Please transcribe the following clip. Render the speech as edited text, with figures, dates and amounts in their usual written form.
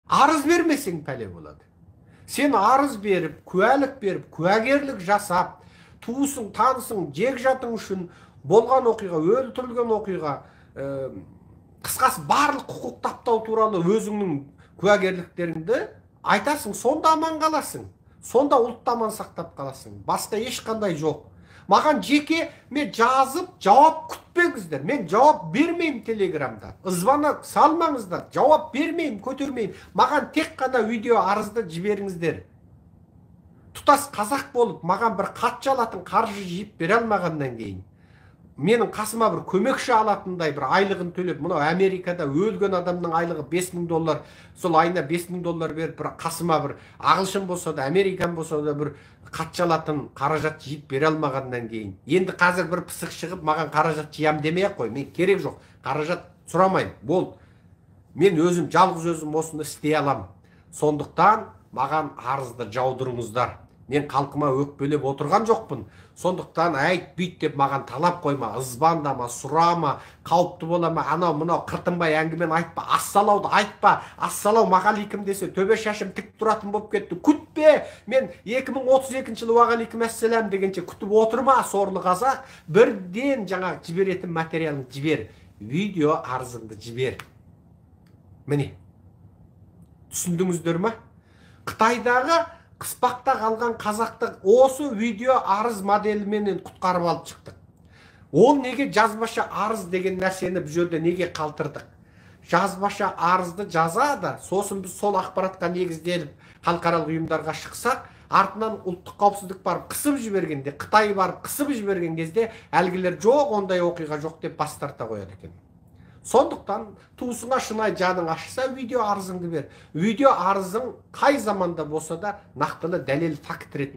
Арыз бермесең пәле болады. Сен арыз беріп, куәлік беріп, куәгерлік жасап, туысың, танысың, жекжатың үшін болған оқиға, өлтірілген оқиға, қысқасы барлық құқық таптау туралы өзіңнің куәгерліктеріңді айтасың, сонда аман қаласың. Сонда ұлтты аман сақтап қаласың. Басқа ешқандай жоқ. Маған жеке мен жазып, жауап күтпеңіздер. Мен жауап бермеймін телеграмда. Звонок салмаңыздар. Жауап бермеймін, көтермеймін. Маған тек қана видео арызды жіберіңіздер. Тұтас қазақ болып, маған бір қатшы алатын қаржы жиып бере алмағаннан кейін, менің қасыма бір көмекші алатындай бір айлығын төлеп, мынау Америкада өлген адамның айлығы $5000, сол айына $5000 беріп, бір қасыма бір ағылшын болса да, американ болса да бір қатшы алатын қаражат жиып бере алмағаннан кейін, енді қазір бір пысық шығып, маған қаражат жиям демей-ақ қой, мен керек жоқ, қаражат сұрамаймын, бол. Мен өзім, жалғыз өзім осыны істей алам. Сондықтан маған арызды жаудырыңыздар. Мен халқыма өкпелеп отырған жоқпын. Сондықтан айт бүйт деп маған талап қойма, ызбандама, сұрама, қауіпті болама, анау мынау қыртынбай әңгімені айтпа, ассалауды айтпа. Ассалау мағалейкум десе төбе шашым тік тұратын болып кетті. Күтпе. Мен 2032 жылы уағалейкум әссалам дегенше күтіп отырма, сорлы қазақ. Бірден жаңа жіберетін материалын жібер. Видео арызыңды жібер. Міне. Түсіндіңіздер ме? Қытайдағы қыспақта қалған қазақты осы видео арыз моделіменен құтқарып алып шықтық. Ол неге жазбаша арыз деген нәрсені бұл жерде неге қалтырдық? Жазбаша арызды жазады, сосын біз сол ақпаратқа негізделіп халықаралық ұйымдарға шықсақ, артынан ұлттық қауіпсіздік барып қысып жібергенде, Қытай барып қысып жіберген кезде әлгілер жоқ, ондай оқиға жоқ деп бас тарта қояды екен. Сондықтан туысыңа шынай жаның ашса, видео арызыңды бер. Видео арызың қай заманда болса да нақтылы дәлел факт ретінде